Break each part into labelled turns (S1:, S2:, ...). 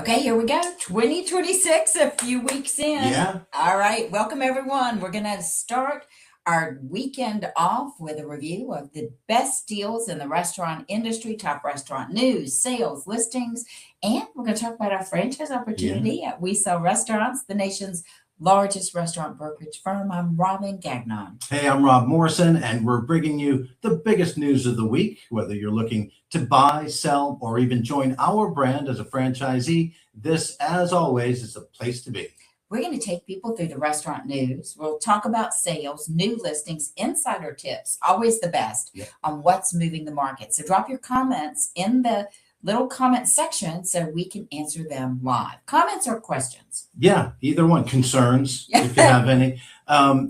S1: Okay, here we go. 2026, a few weeks in.
S2: Yeah.
S1: All right. Welcome, everyone. We're going to start our weekend off with a review of the best deals in the restaurant industry, top restaurant news, sales, listings, and we're going to talk about our franchise opportunity at We Sell Restaurants, the nation's largest restaurant brokerage firm. I'm Robin Gagnon.
S2: Hey, I'm Rob Morrison, and we're bringing you the biggest news of the week. Whether you're looking to buy, sell, or even join our brand as a franchisee, this, as always, is the place to be.
S1: We're going to take people through the restaurant news. We'll talk about sales, new listings, insider tips, always the best on what's moving the market. So drop your comments in the little comment section so we can answer them live. Comments or questions?
S2: Yeah, either one. Concerns, if you have any.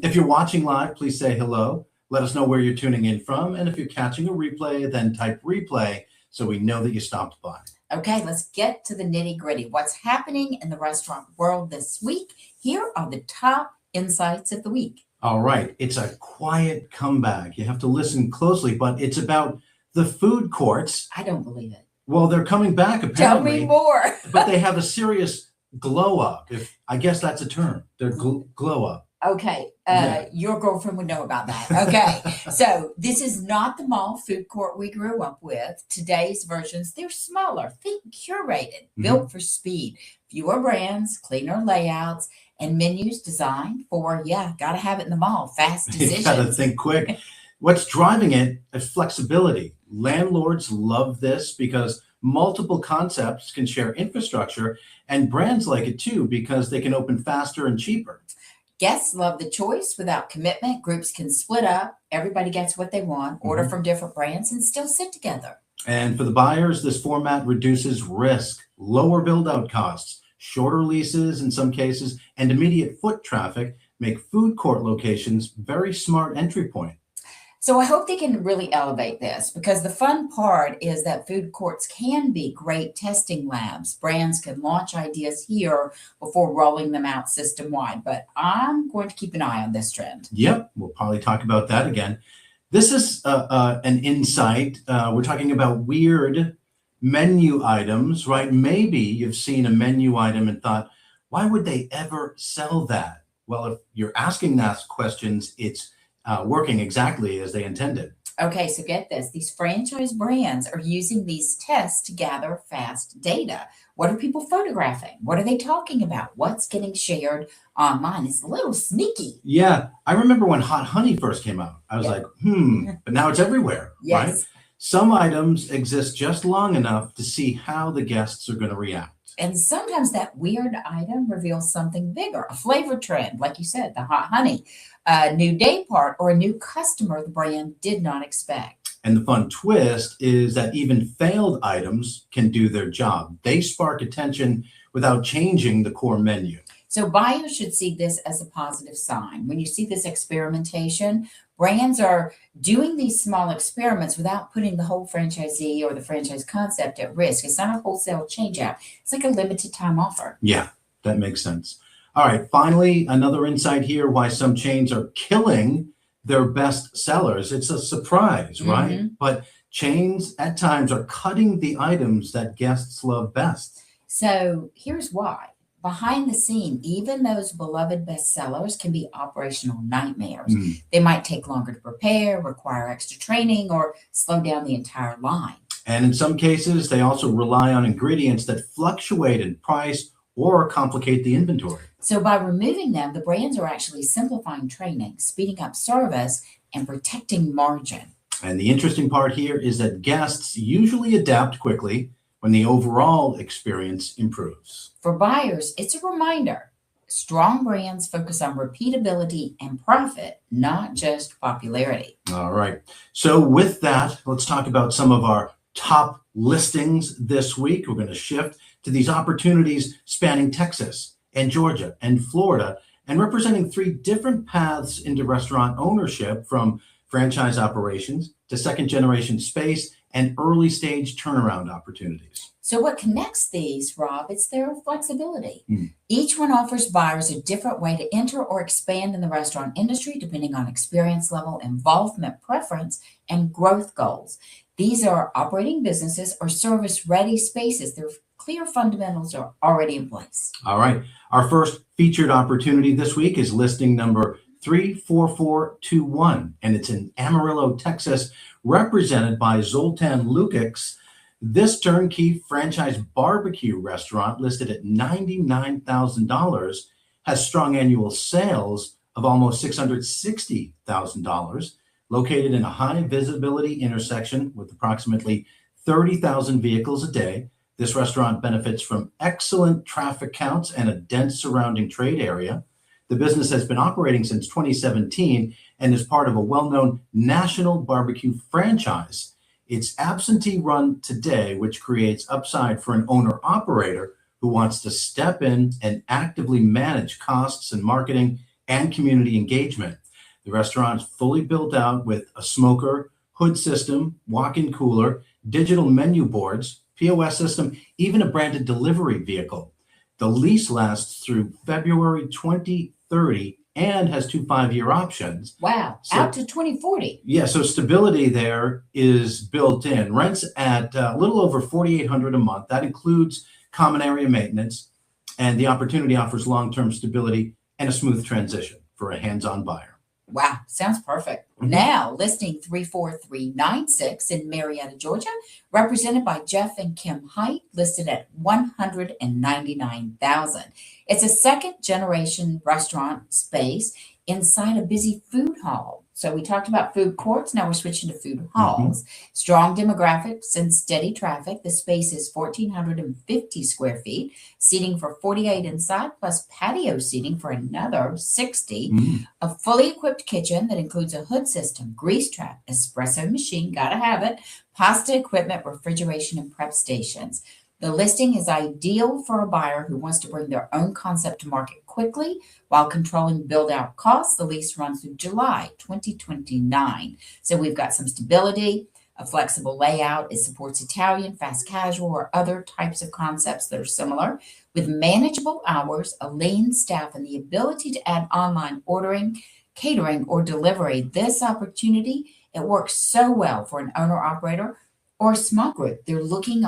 S2: If you're watching live, please say hello. Let us know where you're tuning in from. And if you're catching a replay, then type replay so we know that you stopped by.
S1: Okay, let's get to the nitty gritty. What's happening in the restaurant world this week? Here are the top insights of the week.
S2: All right. It's a quiet comeback. You have to listen closely, but it's about the food courts.
S1: I don't believe it.
S2: Well, they're coming back, apparently.
S1: Tell me more.
S2: But they have a serious glow up. If I guess that's a term. They're glow up.
S1: Okay, Your girlfriend would know about that. Okay, so this is not the mall food court we grew up with. Today's versions, they're smaller, think curated, built for speed, fewer brands, cleaner layouts, and menus designed for, gotta have it in the mall, fast decisions.
S2: You gotta think quick. What's driving it is flexibility. Landlords love this because multiple concepts can share infrastructure, and brands like it too because they can open faster and cheaper.
S1: Guests love the choice without commitment. Groups can split up. Everybody gets what they want, order from different brands, and still sit together.
S2: And for the buyers, this format reduces risk, lower build-out costs, shorter leases in some cases, and immediate foot traffic make food court locations very smart entry point.
S1: So I hope they can really elevate this because the fun part is that food courts can be great testing labs. Brands can launch ideas here before rolling them out system-wide, but I'm going to keep an eye on this trend.
S2: Yep, we'll probably talk about that again. This is an insight. We're talking about weird menu items, right? Maybe you've seen a menu item and thought, why would they ever sell that? Well, if you're asking those questions, it's working exactly as they intended.
S1: Okay, so get this. These franchise brands are using these tests to gather fast data. What are people photographing? What are they talking about? What's getting shared online? It's a little sneaky.
S2: Yeah, I remember when hot honey first came out. I was like, but now it's everywhere, right? Some items exist just long enough to see how the guests are going to react.
S1: And sometimes that weird item reveals something bigger, a flavor trend, like you said, the hot honey, a new day part, or a new customer the brand did not expect.
S2: And the fun twist is that even failed items can do their job. They spark attention without changing the core menu.
S1: So buyers should see this as a positive sign. When you see this experimentation, brands are doing these small experiments without putting the whole franchisee or the franchise concept at risk. It's not a wholesale change out. It's like a limited time offer.
S2: Yeah, that makes sense. All right, finally, another insight here why some chains are killing their best sellers. It's a surprise, right? But chains at times are cutting the items that guests love best.
S1: So here's why. Behind the scene, even those beloved bestsellers can be operational nightmares. They might take longer to prepare, require extra training, or slow down the entire line.
S2: And in some cases, they also rely on ingredients that fluctuate in price or complicate the inventory.
S1: So by removing them, the brands are actually simplifying training, speeding up service, and protecting margin.
S2: And the interesting part here is that guests usually adapt quickly when the overall experience improves.
S1: For buyers, it's a reminder. Strong brands focus on repeatability and profit, not just popularity.
S2: All right. So with that, let's talk about some of our top listings this week. We're going to shift to these opportunities spanning Texas and Georgia and Florida and representing 3 different paths into restaurant ownership, from franchise operations to second generation space and early stage turnaround opportunities.
S1: So what connects these, Rob, it's their flexibility. Each one offers buyers a different way to enter or expand in the restaurant industry, depending on experience level, involvement preference, and growth goals. These are operating businesses or service-ready spaces. They're clear fundamentals are already in place.
S2: All right. Our first featured opportunity this week is listing number 34421, and it's in Amarillo, Texas, represented by Zoltan Lukics. This turnkey franchise barbecue restaurant, listed at $99,000, has strong annual sales of almost $660,000, located in a high visibility intersection with approximately 30,000 vehicles a day. This restaurant benefits from excellent traffic counts and a dense surrounding trade area. The business has been operating since 2017 and is part of a well-known national barbecue franchise. It's absentee run today, which creates upside for an owner-operator who wants to step in and actively manage costs and marketing and community engagement. The restaurant is fully built out with a smoker, hood system, walk-in cooler, digital menu boards, POS system, even a branded delivery vehicle. The lease lasts through February 2030 and has 2 5-year options.
S1: Wow, out to 2040.
S2: Yeah, so stability there is built in. Rents at a little over $4,800 a month. That includes common area maintenance, and the opportunity offers long-term stability and a smooth transition for a hands-on buyer.
S1: Wow, sounds perfect.
S2: Mhm.
S1: Now, listing 34396 in Marietta, Georgia, represented by Jeff and Kim Height, listed at $199,000. It's a second-generation restaurant space inside a busy food hall. So we talked about food courts. Now we're switching to food halls. Strong demographics and steady traffic. The space is 1,450 square feet, seating for 48 inside, plus patio seating for another 60.
S2: Mm.
S1: A fully equipped kitchen that includes a hood system, grease trap, espresso machine, gotta have it, pasta equipment, refrigeration, and prep stations. The listing is ideal for a buyer who wants to bring their own concept to market quickly while controlling build-out costs. The lease runs through July 2029. So we've got some stability, a flexible layout. It supports Italian, fast casual, or other types of concepts that are similar, with manageable hours, a lean staff, and the ability to add online ordering, catering, or delivery. This opportunity, it works so well for an owner-operator or a small group. They're looking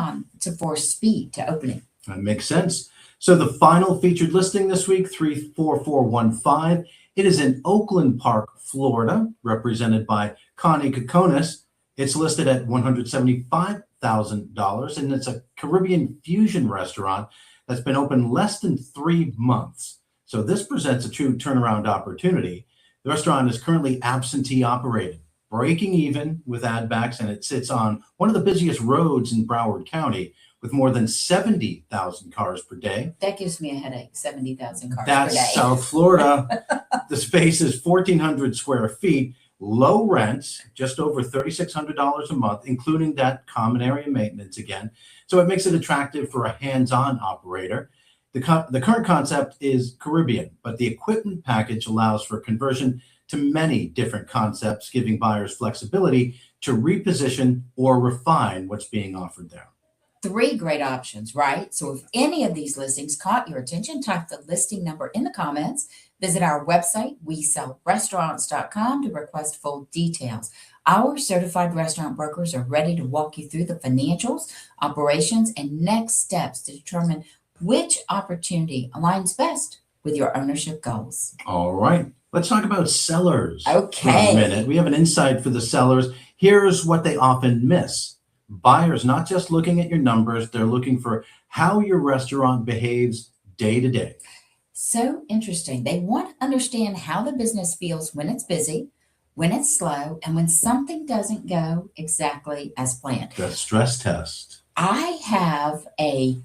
S1: for speed to opening.
S2: That makes sense. So the final featured listing this week, 34415, it is in Oakland Park, Florida, represented by Connie Kokonis. It's listed at $175,000, and it's a Caribbean fusion restaurant that's been open less than 3 months. So this presents a true turnaround opportunity. The restaurant is currently absentee operated, breaking even with add backs, and it sits on one of the busiest roads in Broward County with more than 70,000 cars per day.
S1: That gives me a headache, 70,000 cars per
S2: That's
S1: day.
S2: South Florida. The space is 1,400 square feet, low rents, just over $3,600 a month, including that common area maintenance again. So it makes it attractive for a hands-on operator. The current concept is Caribbean, but the equipment package allows for conversion to many different concepts, giving buyers flexibility to reposition or refine what's being offered there.
S1: 3 great options, right? So if any of these listings caught your attention, type the listing number in the comments. Visit our website, WeSellRestaurants.com, to request full details. Our certified restaurant brokers are ready to walk you through the financials, operations, and next steps to determine which opportunity aligns best with your ownership goals.
S2: All right, let's talk about sellers
S1: Okay.
S2: for a minute. We have an insight for the sellers. Here's what they often miss. Buyers not just looking at your numbers, they're looking for how your restaurant behaves day to day.
S1: So interesting. They want to understand how the business feels when it's busy, when it's slow, and when something doesn't go exactly as planned.
S2: The stress test.
S1: I have a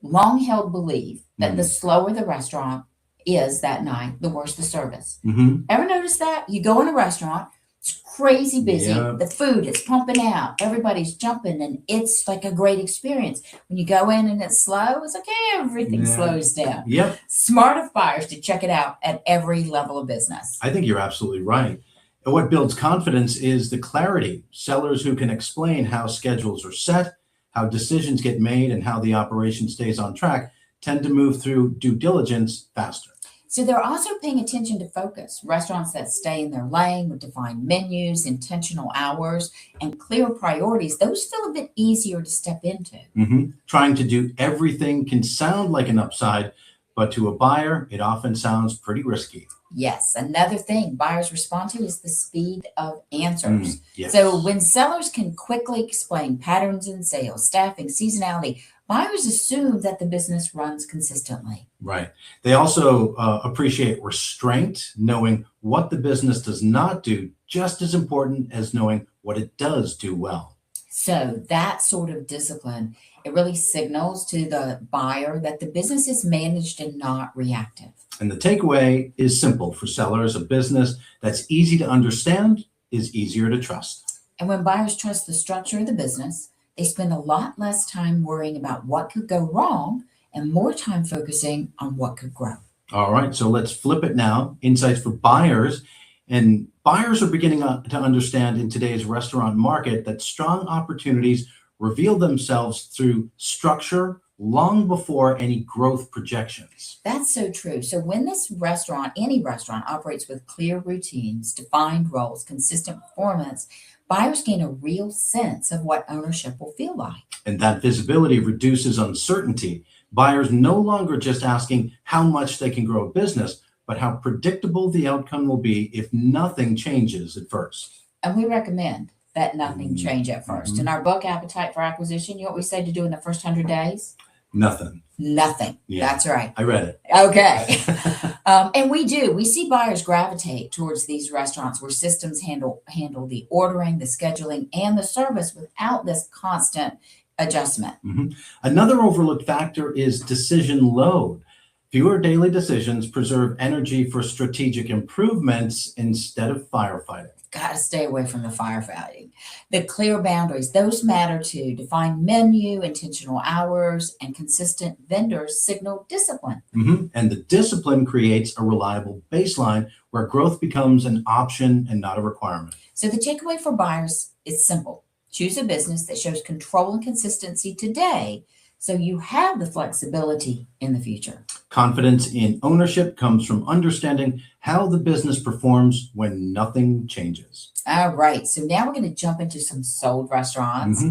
S1: long-held belief that the slower the restaurant is that night, the worse the service.
S2: Mm-hmm.
S1: Ever notice that? You go in a restaurant, it's crazy busy.
S2: Yeah.
S1: The food is pumping out. Everybody's jumping, and it's like a great experience. When you go in and it's slow, it's like everything
S2: Yeah.
S1: slows down.
S2: Yep,
S1: Smart of buyers to check it out at every level of business.
S2: I think you're absolutely right. And what builds confidence is the clarity. Sellers who can explain how schedules are set, how decisions get made, and how the operation stays on track tend to move through due diligence faster.
S1: So they're also paying attention to focus. Restaurants that stay in their lane with defined menus, intentional hours, and clear priorities, those feel a bit easier to step into.
S2: Trying to do everything can sound like an upside, but to a buyer, it often sounds pretty risky.
S1: Yes, another thing buyers respond to is the speed of answers.
S2: Yes.
S1: So when sellers can quickly explain patterns in sales, staffing, seasonality, buyers assume that the business runs consistently.
S2: Right. They also appreciate restraint, knowing what the business does not do, just as important as knowing what it does do well.
S1: So that sort of discipline, it really signals to the buyer that the business is managed and not reactive.
S2: And the takeaway is simple for sellers. A business that's easy to understand is easier to trust.
S1: And when buyers trust the structure of the business, they spend a lot less time worrying about what could go wrong and more time focusing on what could grow.
S2: All right, so let's flip it now. Insights for buyers. And buyers are beginning to understand in today's restaurant market that strong opportunities reveal themselves through structure long before any growth projections.
S1: That's so true. So when this restaurant, any restaurant, operates with clear routines, defined roles, consistent performance, buyers gain a real sense of what ownership will feel like.
S2: And that visibility reduces uncertainty. Buyers no longer just asking how much they can grow a business, but how predictable the outcome will be if nothing changes at first.
S1: And we recommend that nothing change at 1st. In our book, Appetite for Acquisition, you know what we say to do in the first 100 days?
S2: Nothing.
S1: Nothing.
S2: Yeah.
S1: That's right.
S2: I read it.
S1: Okay. And we do. We see buyers gravitate towards these restaurants where systems handle the ordering, the scheduling, and the service without this constant adjustment.
S2: Another overlooked factor is decision load. Fewer daily decisions preserve energy for strategic improvements instead of firefighting.
S1: Got to stay away from the firefighting. The clear boundaries, those matter too. Defined menu, intentional hours, and consistent vendors signal discipline.
S2: And the discipline creates a reliable baseline where growth becomes an option and not a requirement.
S1: So the takeaway for buyers is simple. Choose a business that shows control and consistency today so you have the flexibility in the future.
S2: Confidence in ownership comes from understanding how the business performs when nothing changes.
S1: All right, so now we're going to jump into some sold restaurants.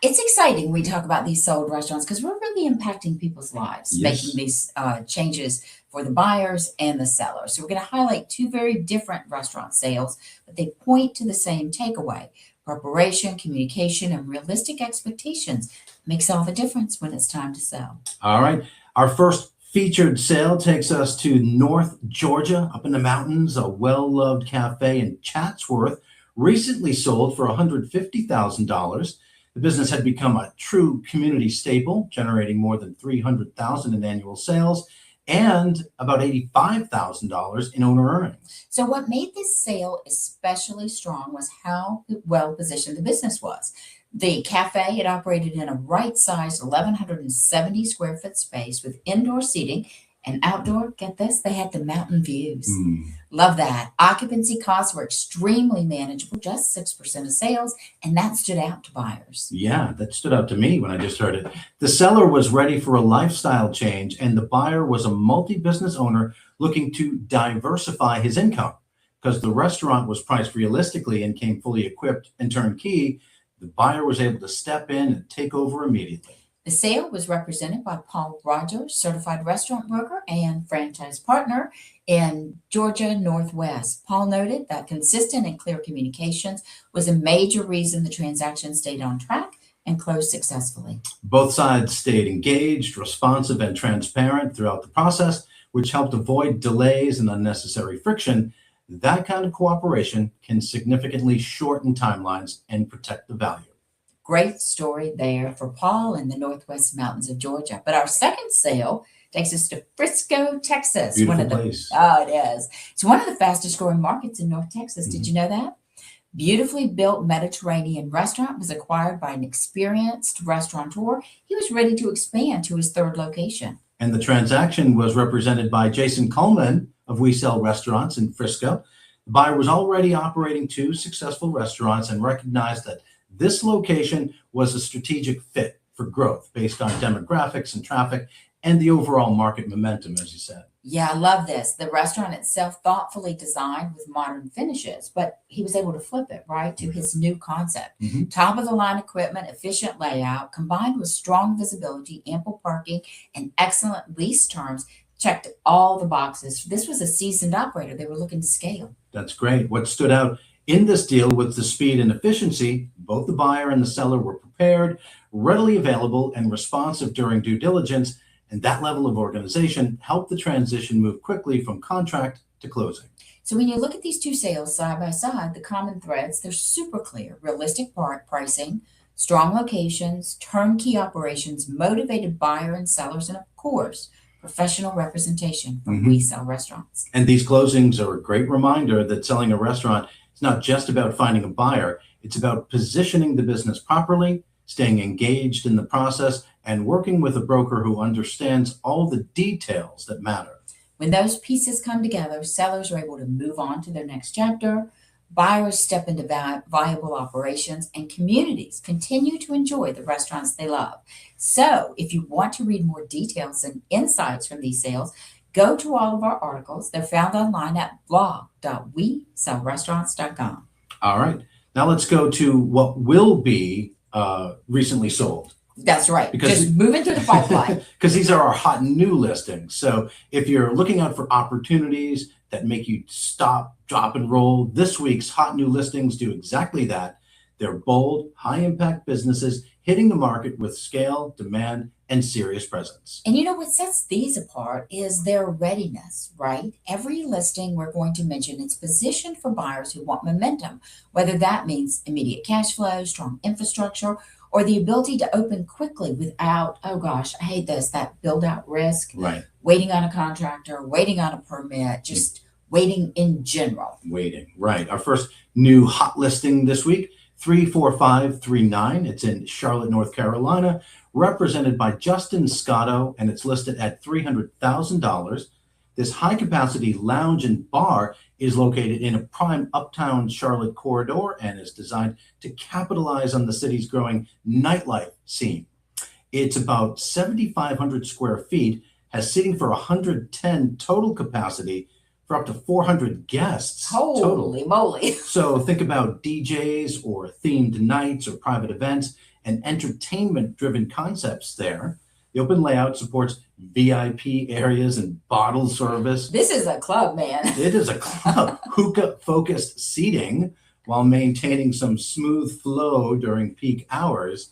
S1: It's exciting when we talk about these sold restaurants because we're really impacting people's lives,
S2: Yes.
S1: making these changes for the buyers and the sellers. So we're going to highlight two very different restaurant sales, but they point to the same takeaway. Preparation, communication, and realistic expectations makes all the difference when it's time to sell.
S2: All right. Our first featured sale takes us to North Georgia, up in the mountains. A well-loved cafe in Chatsworth recently sold for $150,000. The business had become a true community staple, generating more than $300,000 in annual sales and about $85,000 in owner earnings.
S1: So what made this sale especially strong was how well positioned the business was. The cafe, it operated in a right-sized 1,170 square foot space with indoor seating and outdoor, get this, they had the mountain views. Love that. Occupancy costs were extremely manageable, just 6% of sales, and that stood out to buyers.
S2: Yeah, that stood out to me when I just heard it. The seller was ready for a lifestyle change, and the buyer was a multi-business owner looking to diversify his income. Because the restaurant was priced realistically and came fully equipped and turnkey, the buyer was able to step in and take over immediately.
S1: The sale was represented by Paul Rogers, certified restaurant broker and franchise partner in Georgia Northwest. Paul noted that consistent and clear communications was a major reason the transaction stayed on track and closed successfully.
S2: Both sides stayed engaged, responsive, and transparent throughout the process, which helped avoid delays and unnecessary friction. That kind of cooperation can significantly shorten timelines and protect the value.
S1: Great story there for Paul in the Northwest Mountains of Georgia. But our second sale takes us to Frisco, Texas.
S2: Beautiful place.
S1: Oh, it is. It's one of the fastest growing markets in North Texas. Did you know that? Beautifully built Mediterranean restaurant was acquired by an experienced restaurateur. He was ready to expand to his third location.
S2: And the transaction was represented by Jason Coleman of We Sell Restaurants in Frisco. The buyer was already operating two successful restaurants and recognized that this location was a strategic fit for growth based on demographics and traffic and the overall market momentum, as you said.
S1: Yeah, I love this. The restaurant itself thoughtfully designed with modern finishes, but he was able to flip it right to his new concept.
S2: Mhm.
S1: Top of the line equipment, efficient layout, combined with strong visibility, ample parking, and excellent lease terms checked all the boxes. This was a seasoned operator. They were looking to scale.
S2: That's great. What stood out in this deal was the speed and efficiency. Both the buyer and the seller were prepared, readily available, and responsive during due diligence. And that level of organization helped the transition move quickly from contract to closing.
S1: So when you look at these two sales side by side, the common threads, they're super clear. Realistic pricing, strong locations, turnkey operations, motivated buyer and sellers, and of course, professional representation from
S2: Mhm.
S1: We Sell Restaurants.
S2: And these closings are a great reminder that selling a restaurant is not just about finding a buyer, it's about positioning the business properly, staying engaged in the process, and working with a broker who understands all the details that matter.
S1: When those pieces come together, sellers are able to move on to their next chapter, buyers step into viable operations, and communities continue to enjoy the restaurants they love. So, if you want to read more details and insights from these sales, go to all of our articles. They're found online at blog.wesellrestaurants.com.
S2: All right. Now let's go to what will be recently sold.
S1: That's right.
S2: Because-
S1: Just moving through the pipeline.
S2: Because these are our hot new listings. So if you're looking out for opportunities that make you stop, drop, and roll, this week's hot new listings do exactly that. They're bold, high impact businesses hitting the market with scale, demand, and serious presence.
S1: And you know what sets these apart is their readiness, right? Every listing we're going to mention, it's positioned for buyers who want momentum, whether that means immediate cash flow, strong infrastructure, or the ability to open quickly without, oh gosh, I hate this, that build out risk,
S2: Right.
S1: waiting on a contractor, waiting on a permit, just waiting in general.
S2: Waiting. Right. Our first new hot listing this week, 34539. It's in Charlotte, North Carolina, represented by Justin Scotto, and it's listed at $300,000. This high capacity lounge and bar is located in a prime uptown Charlotte corridor and is designed to capitalize on the city's growing nightlife scene. It's about 7,500 square feet, has seating for 110 total capacity for up to 400 guests total.
S1: Holy moly.
S2: So think about DJs or themed nights or private events and entertainment-driven concepts there. The open layout supports VIP areas and bottle service.
S1: This is a club, man.
S2: It is a club, hookah-focused seating while maintaining some smooth flow during peak hours.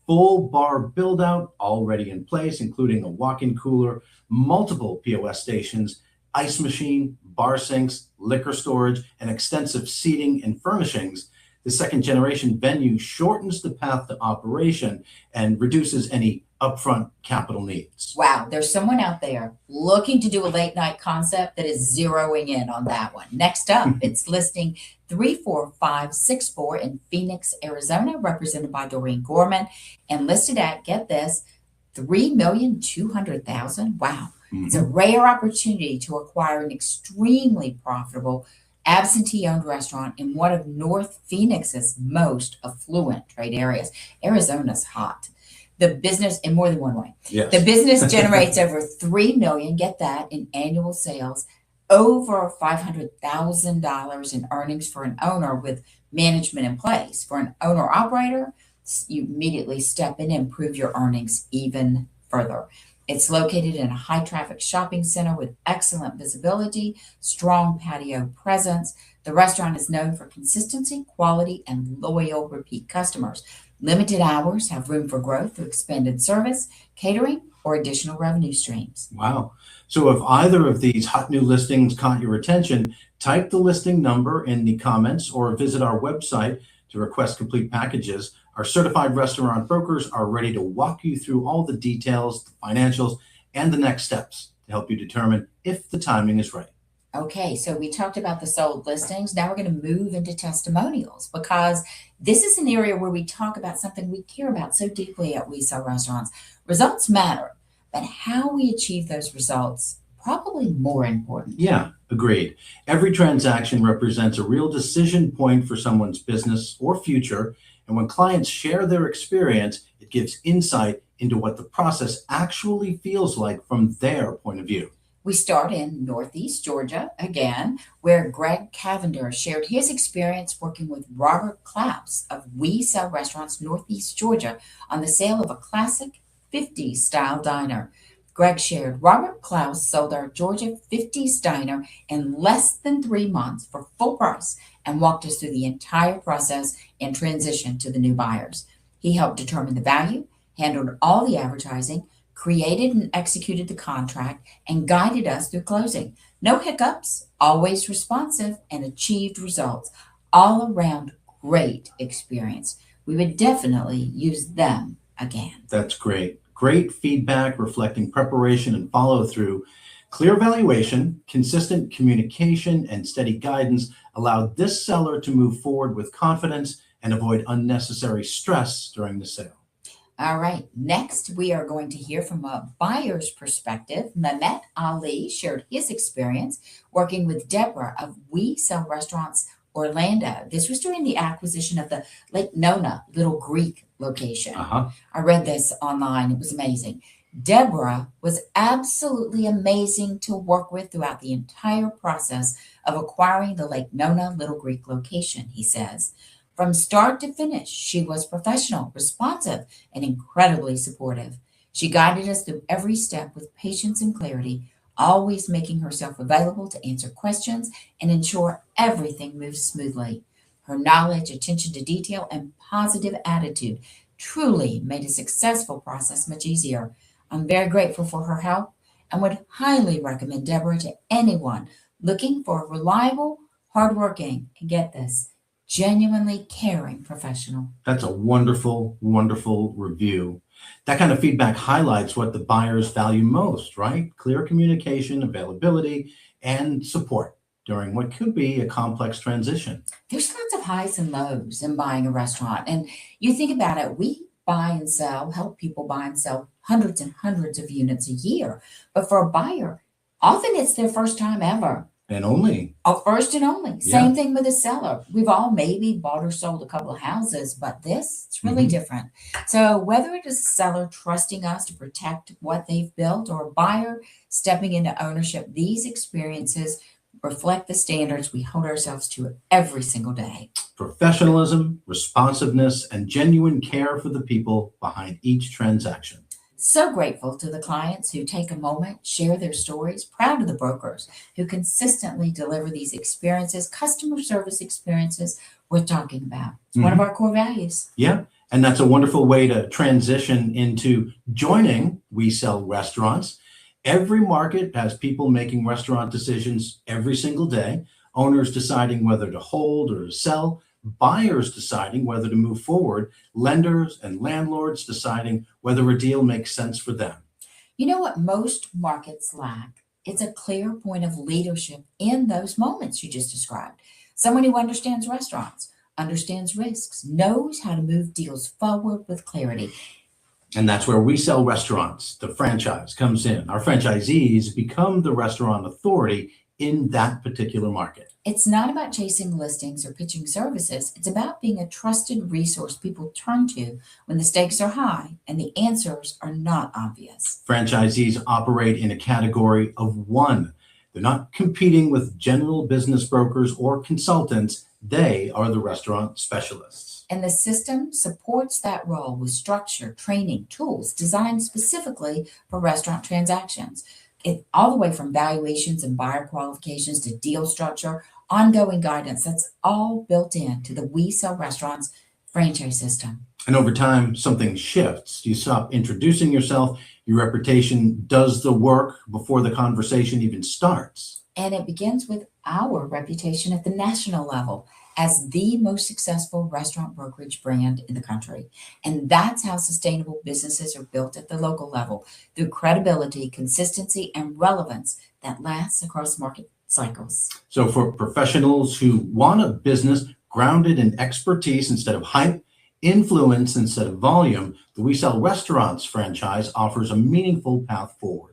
S2: Full bar build-out already in place, including a walk-in cooler, multiple POS stations, ice machine, bar sinks, liquor storage, and extensive seating and furnishings. The second generation venue shortens the path to operation and reduces any upfront capital needs.
S1: Wow, there's someone out there looking to do a late night concept that is zeroing in on that one. Next up, it's listing 34564 in Phoenix, Arizona, represented by Doreen Gorman, and listed at, get this, $3,200,000. Wow. It's a rare opportunity to acquire an extremely profitable absentee-owned restaurant in one of North Phoenix's most affluent trade areas. Arizona's hot. The business, in more than one way,
S2: Yes.
S1: the business generates over $3 million, get that, in annual sales, over $500,000 in earnings for an owner with management in place. For an owner-operator, you immediately step in and improve your earnings even further. It's located in a high-traffic shopping center with excellent visibility, strong patio presence. The restaurant is known for consistency, quality, and loyal repeat customers. Limited hours have room for growth through expanded service, catering, or additional revenue streams.
S2: Wow. So if either of these hot new listings caught your attention, type the listing number in the comments or visit our website to request complete packages. Our certified restaurant brokers are ready to walk you through all the details, the financials, and the next steps to help you determine if the timing is right.
S1: Okay, so we talked about the sold listings. Now we're going to move into testimonials because this is an area where we talk about something we care about so deeply at We Sell Restaurants. Results matter, but how we achieve those results, probably more important.
S2: Yeah, agreed. Every transaction represents a real decision point for someone's business or future. And when clients share their experience, it gives insight into what the process actually feels like from their point of view.
S1: We start in Northeast Georgia again, where Greg Cavender shared his experience working with Robert Klaus of We Sell Restaurants Northeast Georgia on the sale of a classic 50s style diner. Greg shared Robert Klaus sold our Georgia 50s diner in less than 3 months for full price and walked us through the entire process and transition to the new buyers. He helped determine the value, handled all the advertising, created and executed the contract, and guided us through closing. No hiccups, always responsive, and achieved results. All around great experience. We would definitely use them again.
S2: That's great. Great feedback reflecting preparation and follow through. Clear valuation, consistent communication, and steady guidance allowed this seller to move forward with confidence and avoid unnecessary stress during the sale.
S1: All right, next we are going to hear from a buyer's perspective. Mehmet Ali shared his experience working with Deborah of We Sell Restaurants Orlando. This was during the acquisition of the Lake Nona Little Greek location.
S2: Uh-huh.
S1: I read this online, it was amazing. Deborah was absolutely amazing to work with throughout the entire process of acquiring the Lake Nona Little Greek location, he says. From start to finish, she was professional, responsive, and incredibly supportive. She guided us through every step with patience and clarity, always making herself available to answer questions and ensure everything moves smoothly. Her knowledge, attention to detail, and positive attitude truly made a successful process much easier. I'm very grateful for her help and would highly recommend Deborah to anyone looking for a reliable, hardworking, and get this, genuinely caring professional.
S2: That's a wonderful, wonderful review. That kind of feedback highlights what the buyers value most, right? Clear communication, availability, and support during what could be a complex transition.
S1: There's lots of highs and lows in buying a restaurant. And you think about it, we buy and sell, help people buy and sell hundreds and hundreds of units a year. But for a buyer, often it's their first time ever.
S2: And only,
S1: First and only.
S2: Yeah.
S1: Same thing with a seller. We've all maybe bought or sold a couple of houses, but this, it's really
S2: Mhm.
S1: different. So whether it is a seller trusting us to protect what they've built or a buyer stepping into ownership, these experiences reflect the standards we hold ourselves to every single day.
S2: professionalism, responsiveness, and genuine care for the people behind each transaction.
S1: So grateful to the clients who take a moment, share their stories, proud of the brokers who consistently deliver these experiences, customer service experiences we're talking about. It's one of our core values.
S2: Yeah, and that's a wonderful way to transition into joining We Sell Restaurants. Every market has people making restaurant decisions every single day, owners deciding whether to hold or to sell, buyers deciding whether to move forward, lenders and landlords deciding whether a deal makes sense for them.
S1: You know what most markets lack? It's a clear point of leadership in those moments you just described. Someone who understands restaurants, understands risks, knows how to move deals forward with clarity.
S2: And that's where We Sell Restaurants, the franchise, comes in. Our franchisees become the restaurant authority in that particular market.
S1: It's not about chasing listings or pitching services. It's about being a trusted resource people turn to when the stakes are high and the answers are not obvious.
S2: Franchisees operate in a category of one. They're not competing with general business brokers or consultants. They are the restaurant specialists.
S1: And the system supports that role with structure, training, tools designed specifically for restaurant transactions. All the way from valuations and buyer qualifications to deal structure, ongoing guidance, that's all built into the We Sell Restaurants franchise system.
S2: And over time, something shifts. You stop introducing yourself. Your reputation does the work before the conversation even starts.
S1: And it begins with our reputation at the national level as the most successful restaurant brokerage brand in the country. And that's how sustainable businesses are built at the local level through credibility, consistency, and relevance that lasts across market cycles.
S2: So for professionals who want a business grounded in expertise instead of hype, influence instead of volume, the We Sell Restaurants franchise offers a meaningful path forward.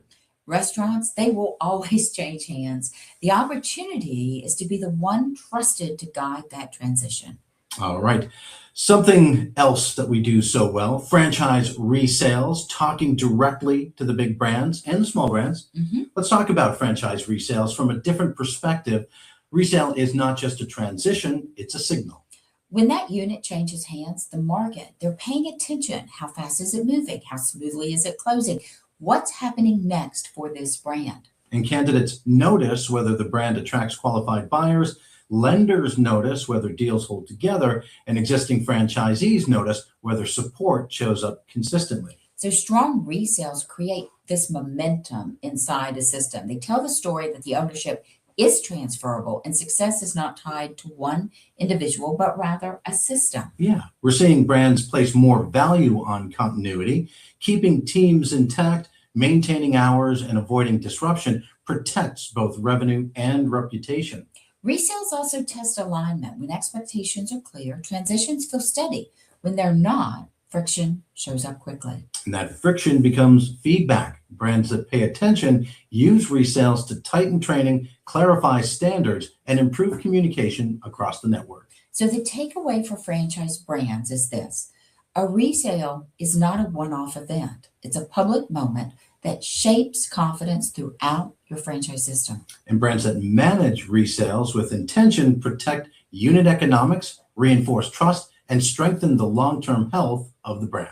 S1: Restaurants, they will always change hands. The opportunity is to be the one trusted to guide that transition.
S2: All right. Something else that we do so well, franchise resales, talking directly to the big brands and the small brands.
S1: Mhm.
S2: Let's talk about franchise resales from a different perspective. Resale is not just a transition, it's a signal.
S1: When that unit changes hands, the market, they're paying attention. How fast is it moving? How smoothly is it closing? What's happening next for this brand?
S2: And candidates notice whether the brand attracts qualified buyers, lenders notice whether deals hold together, and existing franchisees notice whether support shows up consistently.
S1: So strong resales create this momentum inside a system. They tell the story that the ownership is transferable and success is not tied to one individual, but rather a system.
S2: Yeah, we're seeing brands place more value on continuity, keeping teams intact, maintaining hours, and avoiding disruption protects both revenue and reputation.
S1: Resales also test alignment. When expectations are clear, transitions feel steady. When they're not, friction shows up quickly.
S2: And that friction becomes feedback. Brands that pay attention use resales to tighten training, clarify standards, and improve communication across the network.
S1: So the takeaway for franchise brands is this: a resale is not a one off event, it's a public moment that shapes confidence throughout your franchise system.
S2: And brands that manage resales with intention protect unit economics, reinforce trust, and strengthen the long-term health of the brand.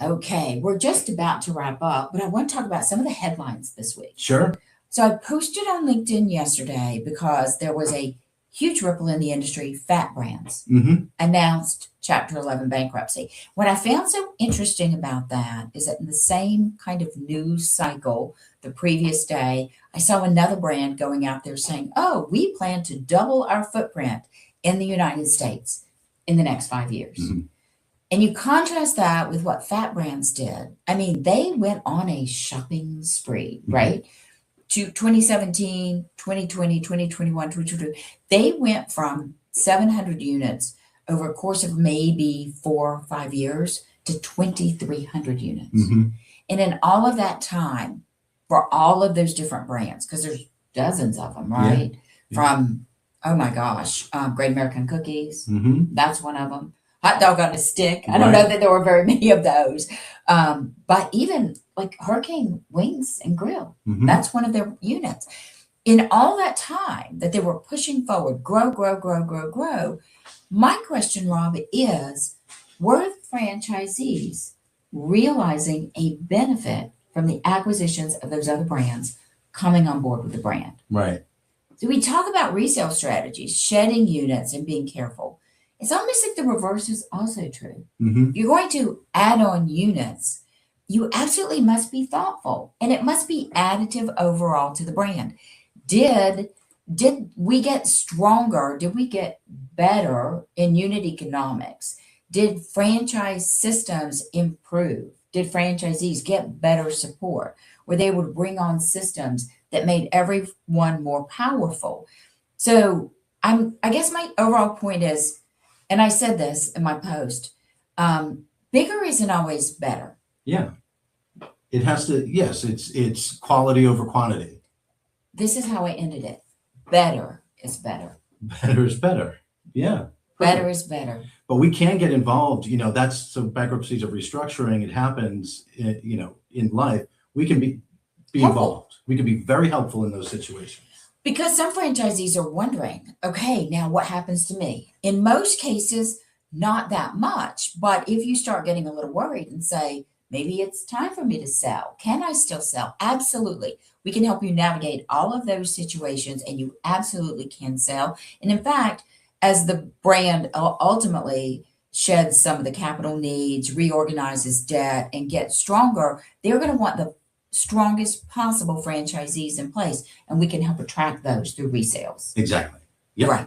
S1: Okay, we're just about to wrap up, but I want to talk about some of the headlines this week.
S2: Sure.
S1: So I posted on LinkedIn yesterday because there was a huge ripple in the industry. Fat Brands
S2: Hmm.
S1: announced Chapter 11 bankruptcy. What I found so interesting about that is that in the same kind of news cycle the previous day, I saw another brand going out there saying, oh, we plan to double our footprint in the United States in the next 5 years.
S2: Mhm.
S1: And you contrast that with what Fat Brands did. I mean, they went on a shopping spree,
S2: Mhm.
S1: right? To 2017, 2020, 2021, 2022. They went from 700 units over a course of maybe 4 or 5 years to 2,300 units.
S2: Hmm.
S1: And in all of that time, for all of those different brands, because there's dozens of them, right?
S2: Yeah.
S1: From, oh my gosh, Great American Cookies,
S2: Hmm.
S1: that's one of them. Hot dog on a stick. I don't know
S2: Right.
S1: that there were very many of those. But even like Hurricane Wings and Grill,
S2: Hmm.
S1: that's one of their units. In all that time that they were pushing forward, grow, grow, grow, grow, grow, my question, Rob, is were franchisees realizing a benefit from the acquisitions of those other brands coming on board with the brand?
S2: Right.
S1: So we talk about resale strategies, shedding units and being careful. It's almost like the reverse is also true.
S2: Hmm.
S1: If you're going to add on units, you absolutely must be thoughtful and it must be additive overall to the brand. Did we get stronger? Did we get better in unit economics? Did franchise systems improve? Did franchisees get better support? Were they able to bring on systems that made everyone more powerful? So I guess my overall point is, and I said this in my post, bigger isn't always better.
S2: Yeah. It has to, yes, it's quality over quantity.
S1: This is how I ended it. Better is better.
S2: Better is better. Yeah.
S1: Better is better.
S2: But we can get involved, that's so bankruptcies of restructuring, it happens, in life. We can be
S1: Helpful.
S2: involved. We can be very helpful in those situations.
S1: Because some franchisees are wondering, okay, now what happens to me? In most cases, not that much. But if you start getting a little worried and say, maybe it's time for me to sell, can I still sell? Absolutely. We can help you navigate all of those situations and you absolutely can sell. And in fact, as the brand ultimately sheds some of the capital needs, reorganizes debt, and gets stronger, they're going to want the strongest possible franchisees in place, and we can help attract those through resales.
S2: Exactly. Yep.
S1: Right.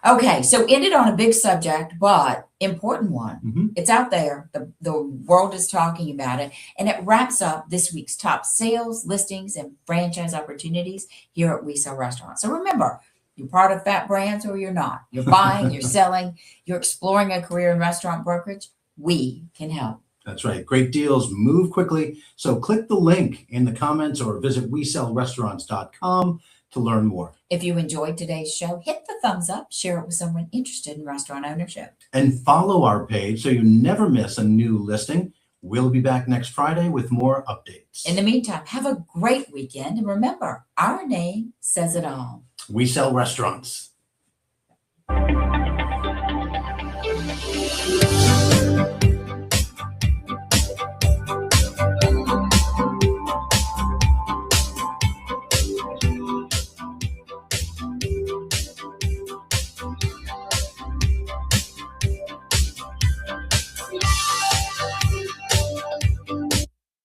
S1: Okay, so ended on a big subject, but important one.
S2: Mhm.
S1: It's out there. The world is talking about it, and it wraps up this week's top sales, listings, and franchise opportunities here at We Sell Restaurants. So remember, you're part of Fat Brands or you're not. You're buying, you're selling, you're exploring a career in restaurant brokerage. We can help.
S2: That's right. Great deals move quickly. So click the link in the comments or visit WeSellRestaurants.com to learn more.
S1: If you enjoyed today's show, hit the thumbs up, share it with someone interested in restaurant ownership.
S2: And follow our page so you never miss a new listing. We'll be back next Friday with more updates.
S1: In the meantime, have a great weekend. And remember, our name says it all.
S2: We sell restaurants.